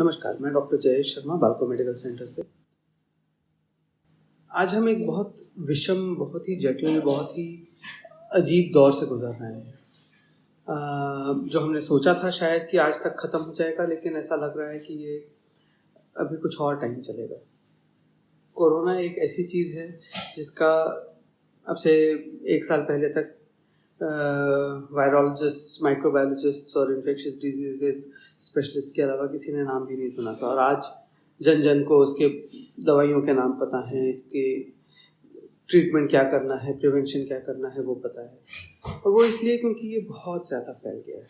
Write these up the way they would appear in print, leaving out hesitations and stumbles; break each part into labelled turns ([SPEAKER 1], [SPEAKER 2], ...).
[SPEAKER 1] नमस्कार, मैं डॉक्टर जयेश शर्मा बालको medical centre से। आज हम एक बहुत विषम, बहुत ही जटिल, बहुत ही अजीब दौर से गुजर रहे हैं। जो हमने सोचा था शायद कि आज तक ख़त्म हो जाएगा, लेकिन ऐसा लग रहा है कि ये अभी कुछ और टाइम चलेगा। कोरोना एक ऐसी चीज़ है जिसका अब से 1 साल पहले तक वायरोलॉजिस्ट, माइक्रोबायोलॉजिस्ट और इन्फेक्शियस डिजीज़ेज़ स्पेशलिस्ट के अलावा किसी ने नाम भी नहीं सुना था, और आज जन जन को उसके दवाइयों के नाम पता हैं, इसके ट्रीटमेंट क्या करना है, प्रिवेंशन क्या करना है वो पता है। और वो इसलिए क्योंकि ये बहुत ज़्यादा फैल गया है।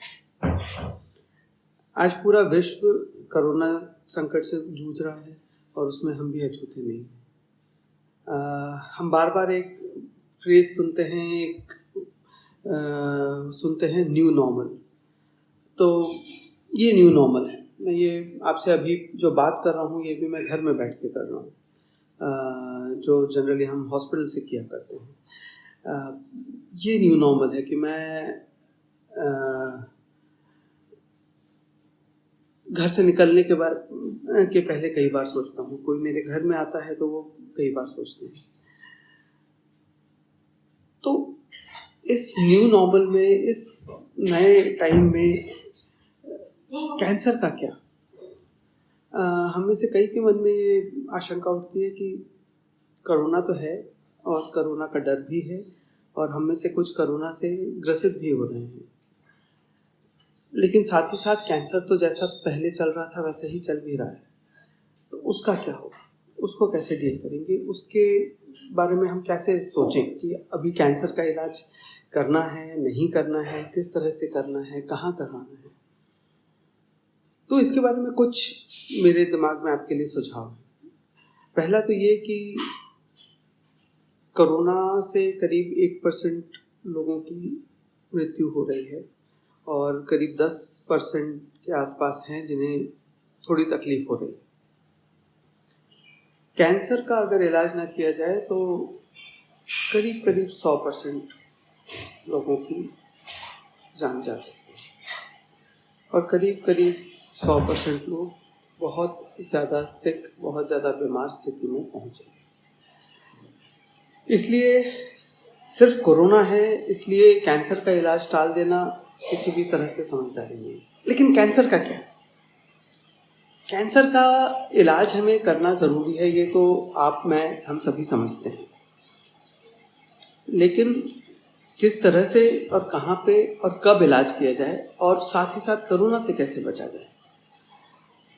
[SPEAKER 1] आज पूरा विश्व कोरोना संकट से जूझ रहा है और उसमें हम भी अछूते नहीं। हम बार बार एक फ्रेज सुनते हैं न्यू नॉर्मल। तो ये न्यू नॉर्मल है। मैं ये आपसे अभी जो बात कर रहा हूँ ये भी मैं घर में बैठ के कर रहा हूँ, जो जनरली हम हॉस्पिटल से किया करते हैं। ये न्यू नॉर्मल है कि मैं घर से निकलने के पहले कई बार सोचता हूँ। कोई मेरे घर में आता है तो वो कई बार सोचते हैं। तो इस न्यू नॉर्मल में, इस नए टाइम में कैंसर का क्या? हम में से कई के मन में ये आशंका उठती है कि कोरोना तो है और कोरोना का डर भी है, और हम में से कुछ कोरोना से ग्रसित भी हो रहे हैं, लेकिन साथ ही साथ कैंसर तो जैसा पहले चल रहा था वैसे ही चल भी रहा है। तो उसका क्या होगा, उसको कैसे डील करेंगे, उसके बारे में हम कैसे सोचें कि अभी कैंसर का इलाज करना है, नहीं करना है, किस तरह से करना है, कहाँ करवाना है। तो इसके बारे में कुछ मेरे दिमाग में आपके लिए सुझाव है। पहला तो ये कि कोरोना से करीब 1% लोगों की मृत्यु हो रही है और करीब 10% के आसपास हैं जिन्हें थोड़ी तकलीफ हो रही है। कैंसर का अगर इलाज ना किया जाए तो करीब 100% लोगों की जान जा सकती है और करीब 100% लोग बहुत ज़्यादा सिक, बहुत ज़्यादा बीमार स्थिति में पहुँचेंगे। इसलिए सिर्फ कोरोना है इसलिए कैंसर का इलाज टाल देना किसी भी तरह से समझदारी नहीं है। लेकिन कैंसर का क्या? कैंसर का इलाज हमें करना ज़रूरी है, ये तो हम सभी समझते हैं। लेकिन किस तरह से और कहाँ पे और कब इलाज किया जाए, और साथ ही साथ कोरोना से कैसे बचा जाए,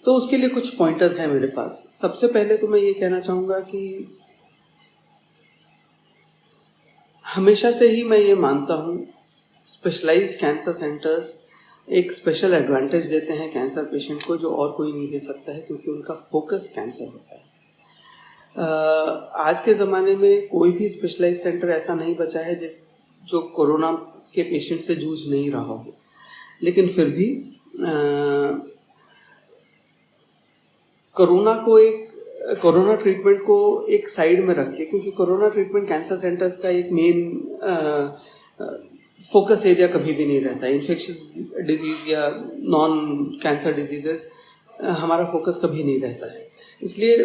[SPEAKER 1] तो उसके लिए कुछ पॉइंटर्स हैं मेरे पास। सबसे पहले तो मैं ये कहना चाहूँगा कि हमेशा से ही मैं ये मानता हूँ, स्पेशलाइज्ड कैंसर सेंटर्स एक स्पेशल एडवांटेज देते हैं कैंसर पेशेंट को, जो और कोई नहीं दे सकता है, क्योंकि उनका फोकस कैंसर होता है। आज के ज़माने में कोई भी स्पेशलाइज्ड सेंटर ऐसा नहीं बचा है जो कोरोना के पेशेंट से जूझ नहीं रहा हो। लेकिन फिर भी कोरोना ट्रीटमेंट को एक साइड में रख के, क्योंकि कोरोना ट्रीटमेंट कैंसर सेंटर्स का एक मेन फोकस एरिया कभी भी नहीं रहता है। इन्फेक्शियस डिजीज़ या नॉन कैंसर डिजीजेस हमारा फोकस कभी नहीं रहता है। इसलिए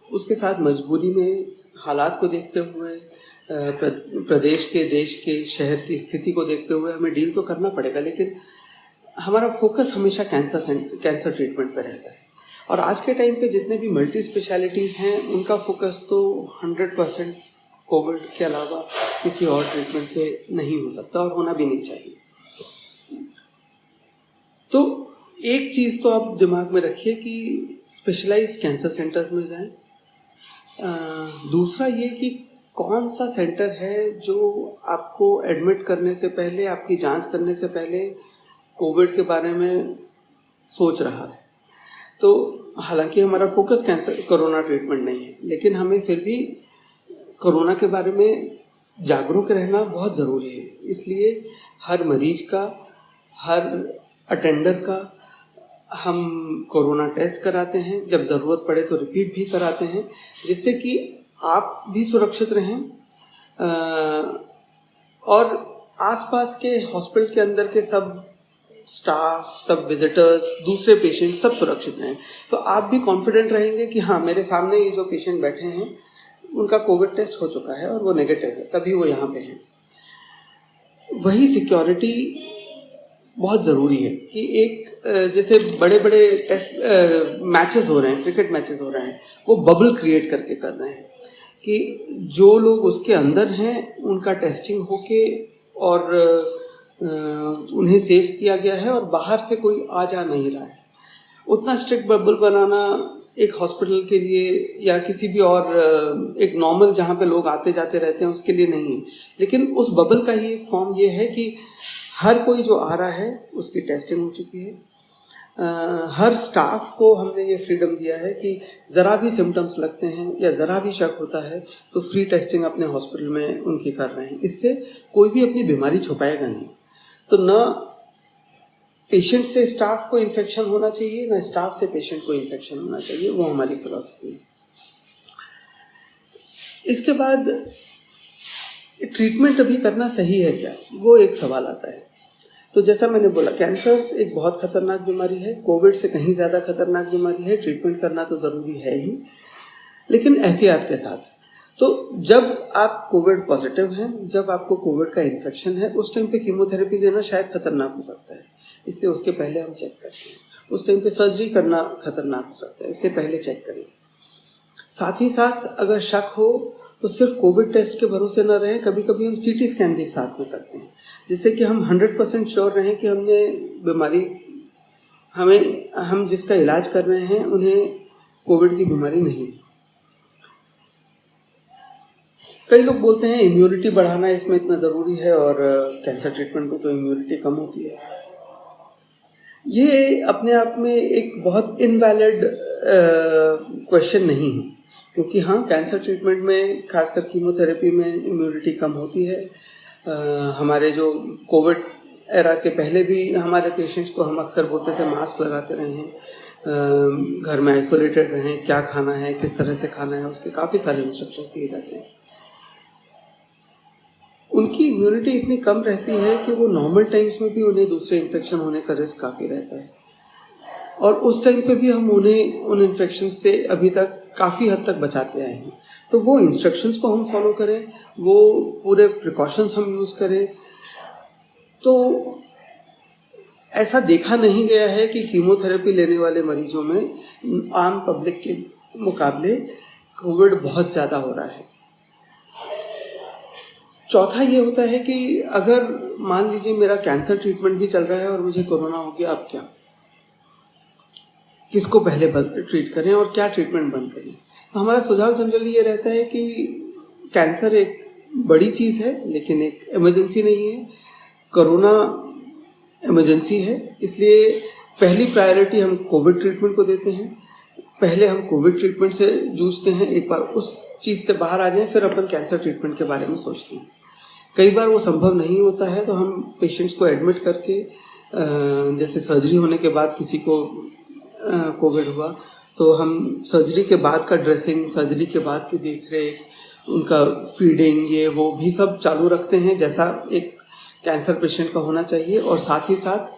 [SPEAKER 1] उसके साथ मजबूरी में, हालात को देखते हुए, प्रदेश के, देश के, शहर की स्थिति को देखते हुए हमें डील तो करना पड़ेगा, लेकिन हमारा फोकस हमेशा कैंसर ट्रीटमेंट पर रहता है। और आज के टाइम पे जितने भी मल्टी स्पेशलिटीज़ हैं उनका फोकस तो 100% कोविड के अलावा किसी और ट्रीटमेंट पे नहीं हो सकता और होना भी नहीं चाहिए। तो एक चीज़ तो आप दिमाग में रखिए कि स्पेशलाइज्ड कैंसर सेंटर्स में जाएं। दूसरा ये कि कौन सा सेंटर है जो आपको एडमिट करने से पहले, आपकी जांच करने से पहले कोविड के बारे में सोच रहा है। तो हालांकि हमारा फोकस कोरोना ट्रीटमेंट नहीं है, लेकिन हमें फिर भी कोरोना के बारे में जागरूक रहना बहुत ज़रूरी है। इसलिए हर मरीज का, हर अटेंडर का हम कोरोना टेस्ट कराते हैं, जब ज़रूरत पड़े तो रिपीट भी कराते हैं, जिससे कि आप भी सुरक्षित रहें और आसपास के हॉस्पिटल के अंदर के सब स्टाफ, सब विजिटर्स, दूसरे पेशेंट सब सुरक्षित रहें। तो आप भी कॉन्फिडेंट रहेंगे कि हाँ, मेरे सामने ये जो पेशेंट बैठे हैं उनका कोविड टेस्ट हो चुका है और वो नेगेटिव है, तभी वो यहाँ पे हैं। वही सिक्योरिटी बहुत ज़रूरी है कि एक जैसे बड़े बड़े टेस्ट मैचेस हो रहे हैं, क्रिकेट मैचेस हो रहे हैं, वो बबल क्रिएट करके कर रहे हैं कि जो लोग उसके अंदर हैं उनका टेस्टिंग होके और उन्हें सेव किया गया है और बाहर से कोई आ जा नहीं रहा है। उतना स्ट्रिक्ट बबल बनाना एक हॉस्पिटल के लिए या किसी भी और एक नॉर्मल जहाँ पे लोग आते जाते रहते हैं उसके लिए नहीं है, लेकिन उस बबल का ही एक फॉर्म ये है कि हर कोई जो आ रहा है उसकी टेस्टिंग हो चुकी है। हर स्टाफ को हमने ये फ्रीडम दिया है कि ज़रा भी सिम्टम्स लगते हैं या ज़रा भी शक होता है तो फ्री टेस्टिंग अपने हॉस्पिटल में उनकी कर रहे हैं। इससे कोई भी अपनी बीमारी छुपाएगा नहीं। तो न पेशेंट से स्टाफ को इन्फेक्शन होना चाहिए, न स्टाफ से पेशेंट को इन्फेक्शन होना चाहिए, वो हमारी फिलॉसफी है। इसके बाद ट्रीटमेंट अभी करना सही है क्या, वो एक सवाल आता है। तो जैसा मैंने बोला, कैंसर एक बहुत खतरनाक बीमारी है, कोविड से कहीं ज़्यादा खतरनाक बीमारी है। ट्रीटमेंट करना तो ज़रूरी है ही, लेकिन एहतियात के साथ। तो जब आप कोविड पॉजिटिव हैं, जब आपको कोविड का इन्फेक्शन है, उस टाइम पे कीमोथेरेपी देना शायद खतरनाक हो सकता है, इसलिए उसके पहले हम चेक करते हैं। उस टाइम पे सर्जरी करना खतरनाक हो सकता है, इसलिए पहले चेक करें। साथ ही साथ अगर शक हो तो सिर्फ कोविड टेस्ट के भरोसे न रहें, कभी कभी हम सीटी स्कैन भी साथ में करते हैं, जिससे कि हम 100% श्योर रहें कि हमने बीमारी हम जिसका इलाज कर रहे हैं उन्हें कोविड की बीमारी नहीं है। कई लोग बोलते हैं इम्यूनिटी बढ़ाना इसमें इतना ज़रूरी है और कैंसर ट्रीटमेंट में तो इम्यूनिटी कम होती है। ये अपने आप में एक बहुत इनवैलिड क्वेश्चन नहीं है, क्योंकि हाँ, कैंसर ट्रीटमेंट में खासकर कीमोथेरेपी में इम्यूनिटी कम होती है। हमारे जो कोविड एरा के पहले भी हमारे पेशेंट्स को हम अक्सर बोलते थे मास्क लगाते रहें, घर में आइसोलेटेड रहें, क्या खाना है, किस तरह से खाना है, उसके काफ़ी सारे इंस्ट्रक्शंस दिए जाते हैं। उनकी इम्यूनिटी इतनी कम रहती है कि वो नॉर्मल टाइम्स में भी उन्हें दूसरे इन्फेक्शन होने का रिस्क काफ़ी रहता है, और उस टाइम पे भी हम उन्हें उन इन्फेक्शन से अभी तक काफ़ी हद तक बचाते आए हैं। तो वो इंस्ट्रक्शंस को हम फॉलो करें, वो पूरे प्रिकॉशंस हम यूज़ करें। तो ऐसा देखा नहीं गया है कि कीमोथेरेपी लेने वाले मरीजों में आम पब्लिक के मुकाबले कोविड बहुत ज़्यादा हो रहा है। चौथा ये होता है कि अगर मान लीजिए मेरा कैंसर ट्रीटमेंट भी चल रहा है और मुझे कोरोना हो गया, अब क्या, किसको पहले ट्रीट करें और क्या ट्रीटमेंट बंद करें। तो हमारा सुझाव जनरली ये रहता है कि कैंसर एक बड़ी चीज़ है, लेकिन एक इमरजेंसी नहीं है। कोरोना इमरजेंसी है, इसलिए पहली प्रायोरिटी हम कोविड ट्रीटमेंट को देते हैं। पहले हम कोविड ट्रीटमेंट से जूझते हैं, एक बार उस चीज़ से बाहर आ जाएं, फिर अपन कैंसर ट्रीटमेंट के बारे में सोचते हैं। कई बार वो संभव नहीं होता है, तो हम पेशेंट्स को एडमिट करके, जैसे सर्जरी होने के बाद किसी को कोविड हुआ तो हम सर्जरी के बाद का ड्रेसिंग, सर्जरी के बाद की देखरेख, उनका फीडिंग, ये वो भी सब चालू रखते हैं जैसा एक कैंसर पेशेंट का होना चाहिए, और साथ ही साथ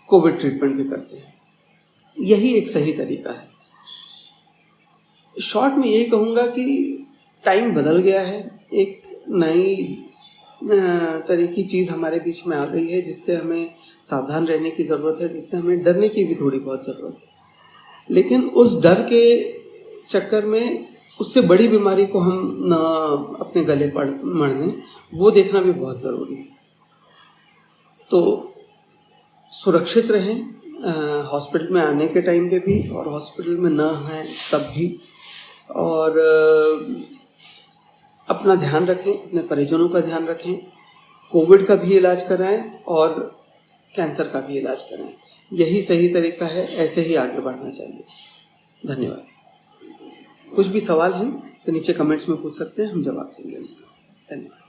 [SPEAKER 1] कोविड ट्रीटमेंट भी करते हैं। यही एक सही तरीका है। शॉर्ट में यही कहूँगा कि टाइम बदल गया है, एक नई तरह की चीज़ हमारे बीच में आ गई है, जिससे हमें सावधान रहने की ज़रूरत है, जिससे हमें डरने की भी थोड़ी बहुत ज़रूरत है। लेकिन उस डर के चक्कर में उससे बड़ी बीमारी को हम न अपने गले मढ़ लें, वो देखना भी बहुत ज़रूरी है। तो सुरक्षित रहें हॉस्पिटल में आने के टाइम पे भी, और हॉस्पिटल में न हैं तब भी, और अपना ध्यान रखें, अपने परिजनों का ध्यान रखें, कोविड का भी इलाज कराएं और कैंसर का भी इलाज कराएं। यही सही तरीका है, ऐसे ही आगे बढ़ना चाहिए। धन्यवाद। कुछ भी सवाल हैं तो नीचे कमेंट्स में पूछ सकते हैं, हम जवाब देंगे उसका। धन्यवाद।